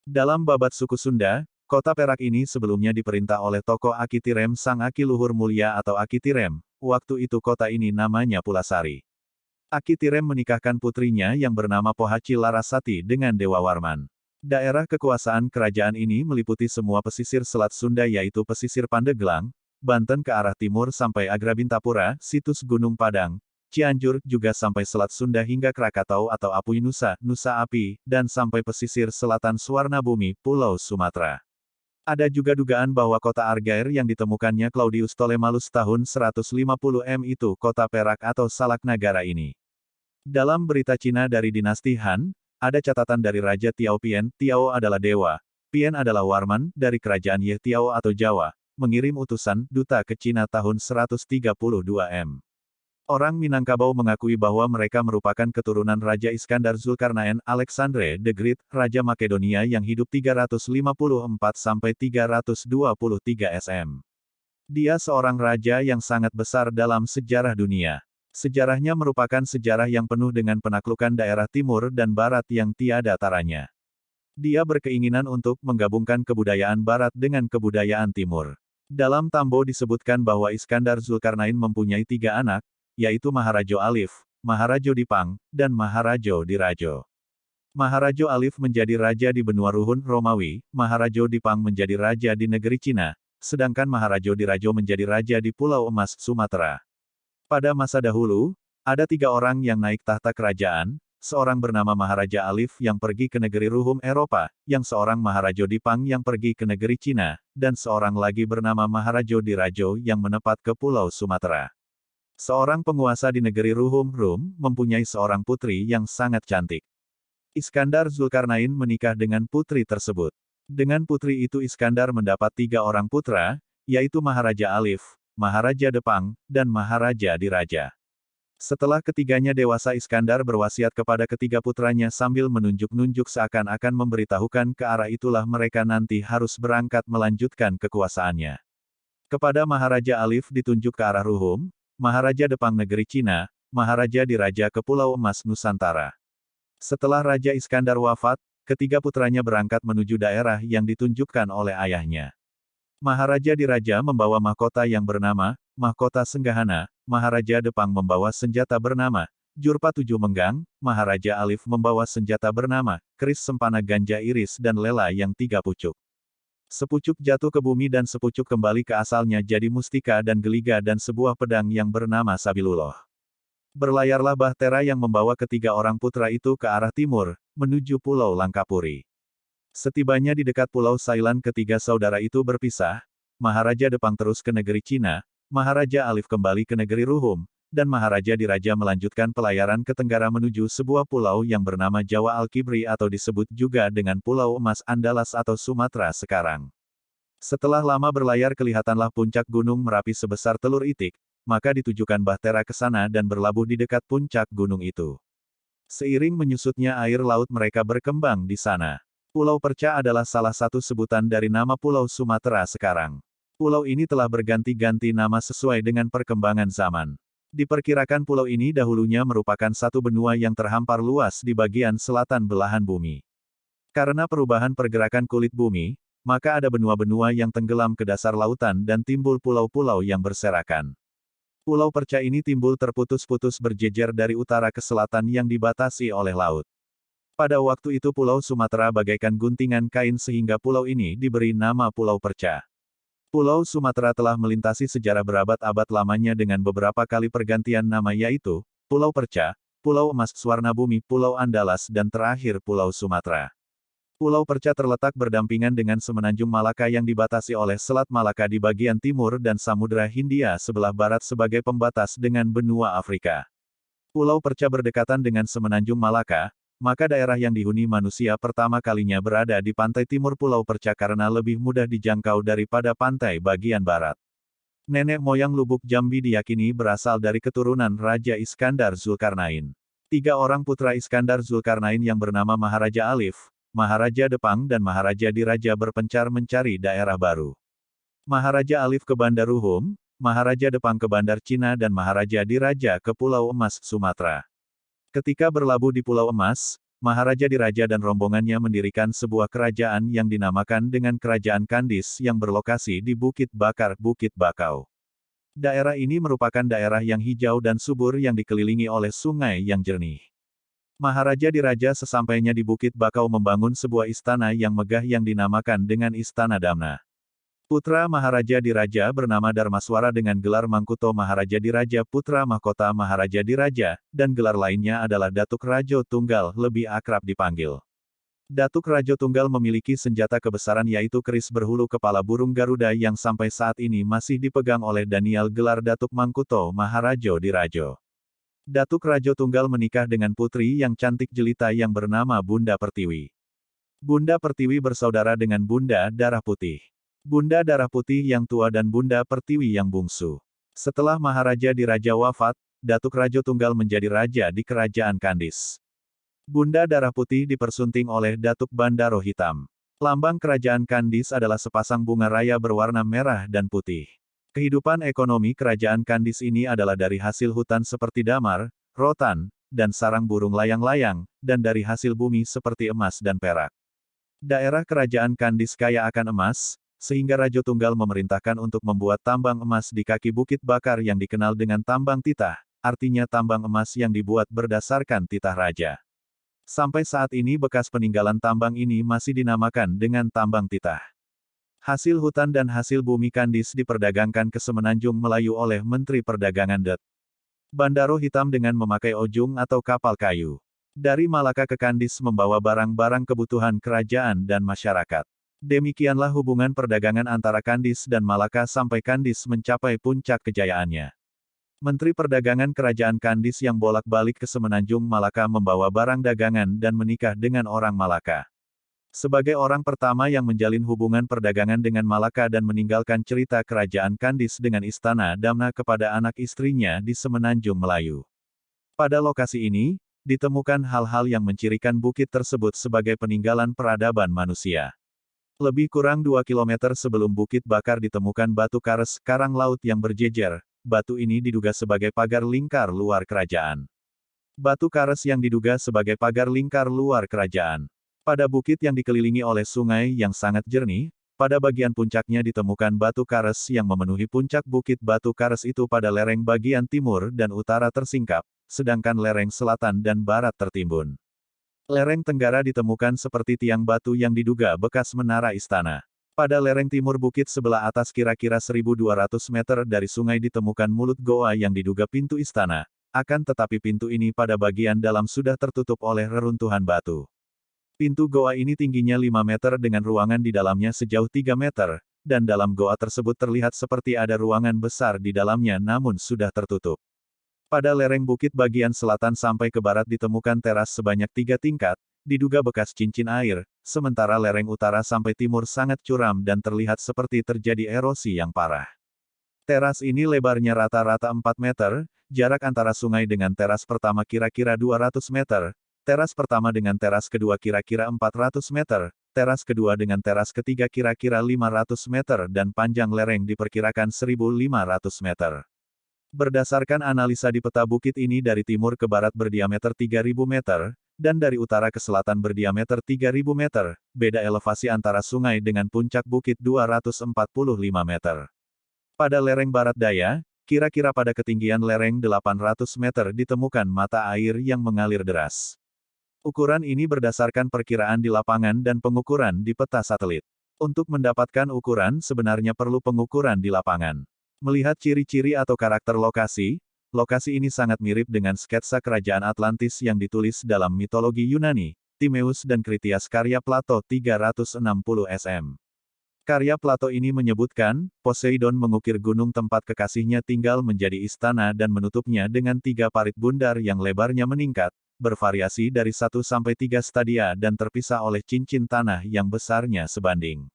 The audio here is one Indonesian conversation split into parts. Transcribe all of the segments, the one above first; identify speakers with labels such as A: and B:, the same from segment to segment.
A: Dalam babat suku Sunda, kota Perak ini sebelumnya diperintah oleh tokoh Aki Tirem Sang Aki Luhur Mulia atau Aki Tirem. Waktu itu kota ini namanya Pulasari. Aki Tirem menikahkan putrinya yang bernama Pohaci Larasati dengan Dewa Warman. Daerah kekuasaan kerajaan ini meliputi semua pesisir Selat Sunda yaitu pesisir Pandeglang, Banten ke arah timur sampai Agrabintapura, situs Gunung Padang, Cianjur juga sampai Selat Sunda hingga Krakatau atau Apui Nusa, Nusa Api, dan sampai pesisir selatan Suwarnabumi, Pulau Sumatera. Ada juga dugaan bahwa kota Argair yang ditemukannya Claudius Ptolemaios tahun 150 M itu kota Perak atau Salak Nagara ini. Dalam berita Cina dari dinasti Han, ada catatan dari Raja Tiao Pian, Tiao adalah dewa, Pian adalah Warman, dari kerajaan Ye Tiao atau Jawa, mengirim utusan, duta ke Cina tahun 132 M. Orang Minangkabau mengakui bahwa mereka merupakan keturunan Raja Iskandar Zulkarnain, Alexandre the Great, Raja Makedonia yang hidup 354–323 SM. Dia seorang raja yang sangat besar dalam sejarah dunia. Sejarahnya merupakan sejarah yang penuh dengan penaklukan daerah timur dan barat yang tiada taranya. Dia berkeinginan untuk menggabungkan kebudayaan barat dengan kebudayaan timur. Dalam Tambo disebutkan bahwa Iskandar Zulkarnain mempunyai 3 anak, yaitu Maharajo Alif, Maharajo Dipang, dan Maharajo Dirajo. Maharajo Alif menjadi raja di benua Ruhun, Romawi, Maharajo Dipang menjadi raja di negeri Cina, sedangkan Maharajo Dirajo menjadi raja di Pulau Emas, Sumatera. Pada masa dahulu, ada 3 orang yang naik tahta kerajaan, seorang bernama Maharaja Alif yang pergi ke negeri Ruhum Eropa, yang seorang Maharajo Dipang yang pergi ke negeri Cina, dan seorang lagi bernama Maharajo Dirajo yang menepat ke Pulau Sumatera. Seorang penguasa di negeri Ruhum, Rum, mempunyai seorang putri yang sangat cantik. Iskandar Zulkarnain menikah dengan putri tersebut. Dengan putri itu Iskandar mendapat 3 orang putra, yaitu Maharaja Alif, Maharaja Depang, dan Maharaja Diraja. Setelah ketiganya dewasa Iskandar berwasiat kepada ketiga putranya sambil menunjuk-nunjuk seakan-akan memberitahukan ke arah itulah mereka nanti harus berangkat melanjutkan kekuasaannya. Kepada Maharaja Alif ditunjuk ke arah Ruhum, Maharaja Depang negeri Cina, Maharaja Diraja ke Pulau Emas Nusantara. Setelah Raja Iskandar wafat, ketiga putranya berangkat menuju daerah yang ditunjukkan oleh ayahnya. Maharaja Diraja membawa mahkota yang bernama, Mahkota Senggahana, Maharaja Depang membawa senjata bernama, Jurpa 7 Menggang, Maharaja Alif membawa senjata bernama, Keris Sempana Ganja Iris dan Lela yang 3 pucuk. Sepucuk jatuh ke bumi dan sepucuk kembali ke asalnya jadi mustika dan geliga dan sebuah pedang yang bernama Sabilullah. Berlayarlah Bahtera yang membawa ketiga orang putra itu ke arah timur, menuju Pulau Langkapuri. Setibanya di dekat Pulau Sailan ketiga saudara itu berpisah, Maharaja Depang terus ke negeri Cina, Maharaja Alif kembali ke negeri Ruhum, dan Maharaja Diraja melanjutkan pelayaran ke tenggara menuju sebuah pulau yang bernama Jawa Al-Kibri atau disebut juga dengan Pulau Emas Andalas atau Sumatera sekarang. Setelah lama berlayar kelihatanlah puncak Gunung Merapi sebesar telur itik, maka ditujukan Bahtera ke sana dan berlabuh di dekat puncak gunung itu. Seiring menyusutnya air laut mereka berkembang di sana. Pulau Perca adalah salah satu sebutan dari nama Pulau Sumatera sekarang. Pulau ini telah berganti-ganti nama sesuai dengan perkembangan zaman. Diperkirakan pulau ini dahulunya merupakan satu benua yang terhampar luas di bagian selatan belahan bumi. Karena perubahan pergerakan kulit bumi, maka ada benua-benua yang tenggelam ke dasar lautan dan timbul pulau-pulau yang berserakan. Pulau Perca ini timbul terputus-putus berjejer dari utara ke selatan yang dibatasi oleh laut. Pada waktu itu Pulau Sumatera bagaikan guntingan kain sehingga pulau ini diberi nama Pulau Perca. Pulau Sumatera telah melintasi sejarah berabad-abad lamanya dengan beberapa kali pergantian nama yaitu, Pulau Perca, Pulau Emas Suwarnabumi, Pulau Andalas dan terakhir Pulau Sumatera. Pulau Perca terletak berdampingan dengan Semenanjung Malaka yang dibatasi oleh Selat Malaka di bagian timur dan Samudra Hindia sebelah barat sebagai pembatas dengan benua Afrika. Pulau Perca berdekatan dengan Semenanjung Malaka, maka daerah yang dihuni manusia pertama kalinya berada di pantai timur Pulau Perca karena lebih mudah dijangkau daripada pantai bagian barat. Nenek moyang Lubuk Jambi diyakini berasal dari keturunan Raja Iskandar Zulkarnain. 3 orang putra Iskandar Zulkarnain yang bernama Maharaja Alif, Maharaja Depang dan Maharaja Diraja berpencar mencari daerah baru. Maharaja Alif ke Bandar Ruhum, Maharaja Depang ke Bandar Cina dan Maharaja Diraja ke Pulau Emas, Sumatera. Ketika berlabuh di Pulau Emas, Maharaja Diraja dan rombongannya mendirikan sebuah kerajaan yang dinamakan dengan Kerajaan Kandis yang berlokasi di Bukit Bakar, Bukit Bakau. Daerah ini merupakan daerah yang hijau dan subur yang dikelilingi oleh sungai yang jernih. Maharaja Diraja sesampainya di Bukit Bakau membangun sebuah istana yang megah yang dinamakan dengan Istana Damna. Putra Maharaja Diraja bernama Darmaswara dengan gelar Mangkuto Maharaja Diraja Putra Mahkota Maharaja Diraja, dan gelar lainnya adalah Datuk Rajo Tunggal, lebih akrab dipanggil. Datuk Rajo Tunggal memiliki senjata kebesaran yaitu keris berhulu kepala burung Garuda yang sampai saat ini masih dipegang oleh Daniel gelar Datuk Mangkuto Maharajo Dirajo. Datuk Rajo Tunggal menikah dengan putri yang cantik jelita yang bernama Bunda Pertiwi. Bunda Pertiwi bersaudara dengan Bunda Darah Putih. Bunda Darah Putih yang tua dan Bunda Pertiwi yang bungsu. Setelah Maharaja Diraja wafat, Datuk Rajo Tunggal menjadi raja di Kerajaan Kandis. Bunda Darah Putih dipersunting oleh Datuk Bandaro Hitam. Lambang Kerajaan Kandis adalah sepasang bunga raya berwarna merah dan putih. Kehidupan ekonomi Kerajaan Kandis ini adalah dari hasil hutan seperti damar, rotan, dan sarang burung layang-layang, dan dari hasil bumi seperti emas dan perak. Daerah Kerajaan Kandis kaya akan emas, sehingga Rajo Tunggal memerintahkan untuk membuat tambang emas di kaki Bukit Bakar yang dikenal dengan tambang titah, artinya tambang emas yang dibuat berdasarkan titah raja. Sampai saat ini bekas peninggalan tambang ini masih dinamakan dengan tambang titah. Hasil hutan dan hasil bumi Kandis diperdagangkan ke Semenanjung Melayu oleh Menteri Perdagangan Det. Bandaro Hitam dengan memakai ojung atau kapal kayu. Dari Malaka ke Kandis membawa barang-barang kebutuhan kerajaan dan masyarakat. Demikianlah hubungan perdagangan antara Kandis dan Malaka sampai Kandis mencapai puncak kejayaannya. Menteri Perdagangan Kerajaan Kandis yang bolak-balik ke Semenanjung Malaka membawa barang dagangan dan menikah dengan orang Malaka. Sebagai orang pertama yang menjalin hubungan perdagangan dengan Malaka dan meninggalkan cerita Kerajaan Kandis dengan Istana Damna kepada anak istrinya di Semenanjung Melayu. Pada lokasi ini, ditemukan hal-hal yang mencirikan bukit tersebut sebagai peninggalan peradaban manusia. Lebih kurang 2 km sebelum Bukit Bakar ditemukan batu kares, karang laut yang berjejer. Batu ini diduga sebagai pagar lingkar luar kerajaan. Batu kares yang diduga sebagai pagar lingkar luar kerajaan. Pada bukit yang dikelilingi oleh sungai yang sangat jernih, pada bagian puncaknya ditemukan batu kares yang memenuhi puncak bukit. Batu kares itu pada lereng bagian timur dan utara tersingkap, sedangkan lereng selatan dan barat tertimbun. Lereng tenggara ditemukan seperti tiang batu yang diduga bekas menara istana. Pada lereng timur bukit sebelah atas kira-kira 1.200 meter dari sungai ditemukan mulut goa yang diduga pintu istana, akan tetapi pintu ini pada bagian dalam sudah tertutup oleh reruntuhan batu. Pintu goa ini tingginya 5 meter dengan ruangan di dalamnya sejauh 3 meter, dan dalam goa tersebut terlihat seperti ada ruangan besar di dalamnya namun sudah tertutup. Pada lereng bukit bagian selatan sampai ke barat ditemukan teras sebanyak 3 tingkat, diduga bekas cincin air, sementara lereng utara sampai timur sangat curam dan terlihat seperti terjadi erosi yang parah. Teras ini lebarnya rata-rata 4 meter, jarak antara sungai dengan teras pertama kira-kira 200 meter, teras pertama dengan teras kedua kira-kira 400 meter, teras kedua dengan teras ketiga kira-kira 500 meter dan panjang lereng diperkirakan 1.500 meter. Berdasarkan analisa di peta bukit ini dari timur ke barat berdiameter 3.000 meter, dan dari utara ke selatan berdiameter 3.000 meter, beda elevasi antara sungai dengan puncak bukit 245 meter. Pada lereng barat daya, kira-kira pada ketinggian lereng 800 meter ditemukan mata air yang mengalir deras. Ukuran ini berdasarkan perkiraan di lapangan dan pengukuran di peta satelit. Untuk mendapatkan ukuran sebenarnya perlu pengukuran di lapangan. Melihat ciri-ciri atau karakter lokasi, lokasi ini sangat mirip dengan sketsa kerajaan Atlantis yang ditulis dalam mitologi Yunani, Timaeus dan Kritias karya Plato 360 SM. Karya Plato ini menyebutkan, Poseidon mengukir gunung tempat kekasihnya tinggal menjadi istana dan menutupnya dengan 3 parit bundar yang lebarnya meningkat, bervariasi dari 1 sampai 3 stadia dan terpisah oleh cincin tanah yang besarnya sebanding.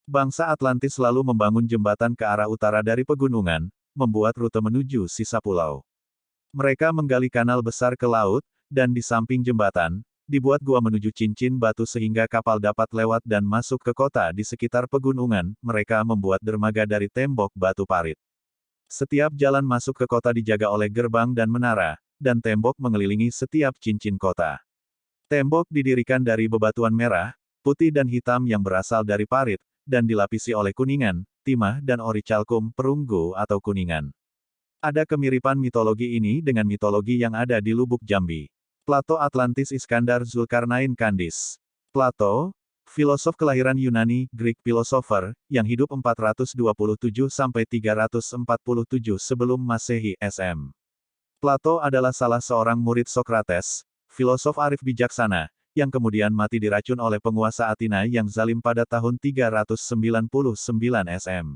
A: Bangsa Atlantis lalu membangun jembatan ke arah utara dari pegunungan, membuat rute menuju sisa pulau. Mereka menggali kanal besar ke laut, dan di samping jembatan, dibuat gua menuju cincin batu sehingga kapal dapat lewat dan masuk ke kota di sekitar pegunungan. Mereka membuat dermaga dari tembok batu parit. Setiap jalan masuk ke kota dijaga oleh gerbang dan menara, dan tembok mengelilingi setiap cincin kota. Tembok didirikan dari bebatuan merah, putih dan hitam yang berasal dari parit, dan dilapisi oleh kuningan, timah dan orichalcum perunggu atau kuningan. Ada kemiripan mitologi ini dengan mitologi yang ada di Lubuk Jambi. Plato Atlantis Iskandar Zulkarnain Kandis. Plato, filosof kelahiran Yunani, Greek philosopher, yang hidup 427–347 sebelum Masehi SM. Plato adalah salah seorang murid Sokrates, filosof arif bijaksana, yang kemudian mati diracun oleh penguasa Athena yang zalim pada tahun 399 SM.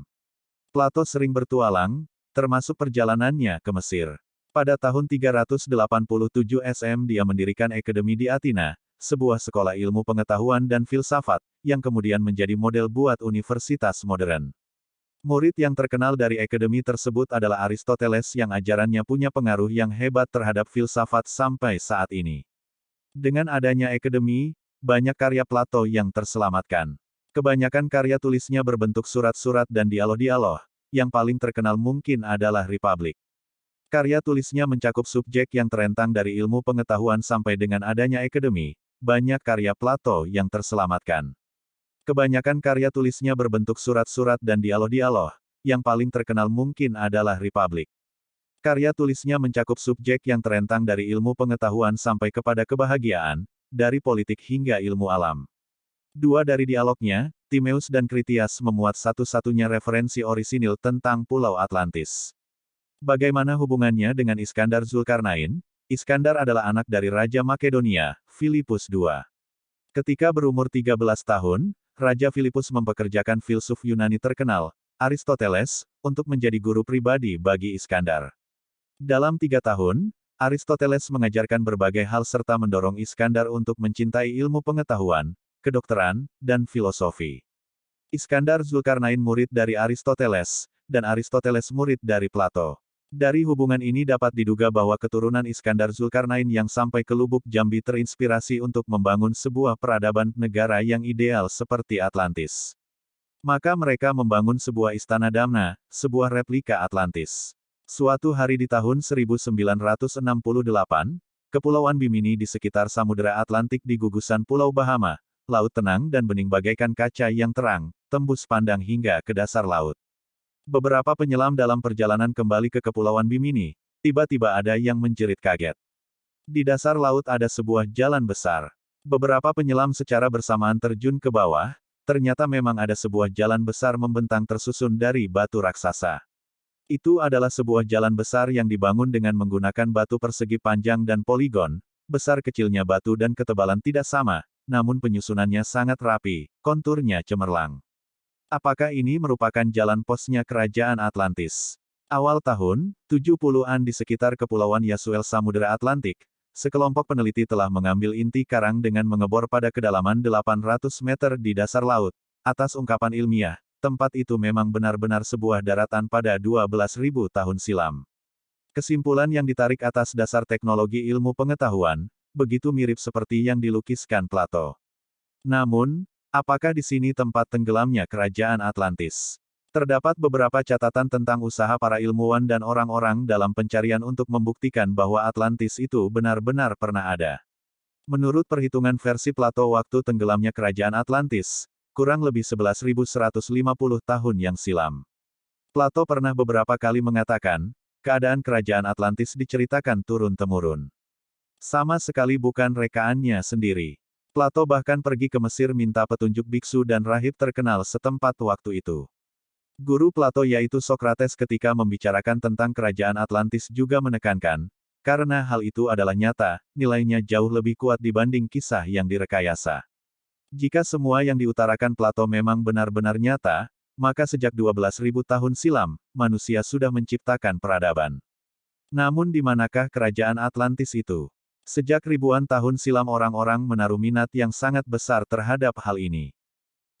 A: Plato sering bertualang, termasuk perjalanannya ke Mesir. Pada tahun 387 SM dia mendirikan akademi di Athena, sebuah sekolah ilmu pengetahuan dan filsafat, yang kemudian menjadi model buat universitas modern. Murid yang terkenal dari akademi tersebut adalah Aristoteles yang ajarannya punya pengaruh yang hebat terhadap filsafat sampai saat ini. Dengan adanya akademi, banyak karya Plato yang terselamatkan. Kebanyakan karya tulisnya berbentuk surat-surat dan dialog-dialog, yang paling terkenal mungkin adalah Republik. Karya tulisnya mencakup subjek yang terentang dari ilmu pengetahuan sampai dengan adanya akademi, banyak karya Plato yang terselamatkan. Kebanyakan karya tulisnya berbentuk surat-surat dan dialog-dialog, yang paling terkenal mungkin adalah Republik. Karya tulisnya mencakup subjek yang terentang dari ilmu pengetahuan sampai kepada kebahagiaan, dari politik hingga ilmu alam. Dua dari dialognya, Timaeus dan Critias memuat satu-satunya referensi orisinil tentang Pulau Atlantis. Bagaimana hubungannya dengan Iskandar Zulkarnain? Iskandar adalah anak dari Raja Makedonia, Filipus II. Ketika berumur 13 tahun, Raja Filipus mempekerjakan filsuf Yunani terkenal, Aristoteles, untuk menjadi guru pribadi bagi Iskandar. Dalam 3 tahun, Aristoteles mengajarkan berbagai hal serta mendorong Iskandar untuk mencintai ilmu pengetahuan, kedokteran, dan filosofi. Iskandar Zulkarnain murid dari Aristoteles, dan Aristoteles murid dari Plato. Dari hubungan ini dapat diduga bahwa keturunan Iskandar Zulkarnain yang sampai ke Lubuk Jambi terinspirasi untuk membangun sebuah peradaban negara yang ideal seperti Atlantis. Maka mereka membangun sebuah istana Damna, sebuah replika Atlantis. Suatu hari di tahun 1968, Kepulauan Bimini di sekitar Samudera Atlantik di gugusan Pulau Bahama, laut tenang dan bening bagaikan kaca yang terang, tembus pandang hingga ke dasar laut. Beberapa penyelam dalam perjalanan kembali ke Kepulauan Bimini, tiba-tiba ada yang menjerit kaget. Di dasar laut ada sebuah jalan besar. Beberapa penyelam secara bersamaan terjun ke bawah, ternyata memang ada sebuah jalan besar membentang tersusun dari batu raksasa. Itu adalah sebuah jalan besar yang dibangun dengan menggunakan batu persegi panjang dan poligon, besar kecilnya batu dan ketebalan tidak sama, namun penyusunannya sangat rapi, konturnya cemerlang. Apakah ini merupakan jalan posnya kerajaan Atlantis? Awal tahun 70-an di sekitar Kepulauan Yasuel Samudera Atlantik, sekelompok peneliti telah mengambil inti karang dengan mengebor pada kedalaman 800 meter di dasar laut. Atas ungkapan ilmiah, tempat itu memang benar-benar sebuah daratan pada 12.000 tahun silam. Kesimpulan yang ditarik atas dasar teknologi ilmu pengetahuan, begitu mirip seperti yang dilukiskan Plato. Namun, apakah di sini tempat tenggelamnya kerajaan Atlantis? Terdapat beberapa catatan tentang usaha para ilmuwan dan orang-orang dalam pencarian untuk membuktikan bahwa Atlantis itu benar-benar pernah ada. Menurut perhitungan versi Plato waktu tenggelamnya kerajaan Atlantis, kurang lebih 11.150 tahun yang silam. Plato pernah beberapa kali mengatakan, keadaan kerajaan Atlantis diceritakan turun-temurun. Sama sekali bukan rekaannya sendiri. Plato bahkan pergi ke Mesir minta petunjuk biksu dan rahib terkenal setempat waktu itu. Guru Plato yaitu Sokrates ketika membicarakan tentang kerajaan Atlantis juga menekankan, karena hal itu adalah nyata, nilainya jauh lebih kuat dibanding kisah yang direkayasa. Jika semua yang diutarakan Plato memang benar-benar nyata, maka sejak 12.000 tahun silam, manusia sudah menciptakan peradaban. Namun di manakah kerajaan Atlantis itu? Sejak ribuan tahun silam orang-orang menaruh minat yang sangat besar terhadap hal ini.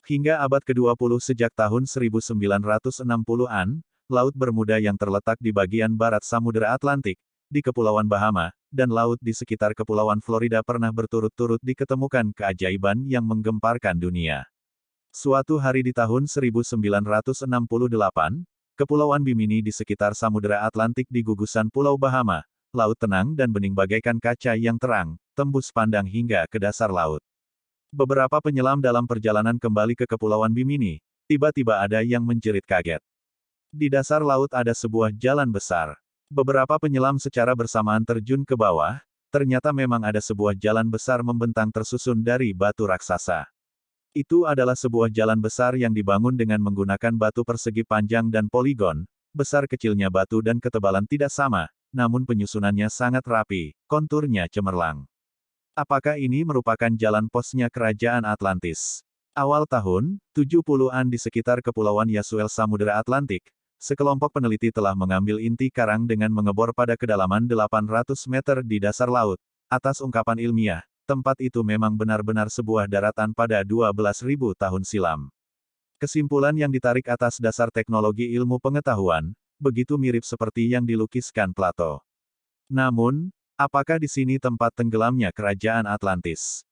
A: Hingga abad ke-20 sejak tahun 1960-an, Laut Bermuda yang terletak di bagian barat Samudera Atlantik, di Kepulauan Bahama, dan laut di sekitar Kepulauan Florida pernah berturut-turut diketemukan keajaiban yang menggemparkan dunia. Suatu hari di tahun 1968, Kepulauan Bimini di sekitar Samudera Atlantik di gugusan Pulau Bahama, laut tenang dan bening bagaikan kaca yang terang, tembus pandang hingga ke dasar laut. Beberapa penyelam dalam perjalanan kembali ke Kepulauan Bimini, tiba-tiba ada yang menjerit kaget. Di dasar laut ada sebuah jalan besar. Beberapa penyelam secara bersamaan terjun ke bawah, ternyata memang ada sebuah jalan besar membentang tersusun dari batu raksasa. Itu adalah sebuah jalan besar yang dibangun dengan menggunakan batu persegi panjang dan poligon, besar kecilnya batu dan ketebalan tidak sama, namun penyusunannya sangat rapi, konturnya cemerlang. Apakah ini merupakan jalan posnya kerajaan Atlantis? Awal tahun 70-an di sekitar Kepulauan Yasuel Samudera Atlantik, sekelompok peneliti telah mengambil inti karang dengan mengebor pada kedalaman 800 meter di dasar laut. Atas ungkapan ilmiah, tempat itu memang benar-benar sebuah daratan pada 12.000 tahun silam. Kesimpulan yang ditarik atas dasar teknologi ilmu pengetahuan, begitu mirip seperti yang dilukiskan Plato. Namun, apakah di sini tempat tenggelamnya kerajaan Atlantis?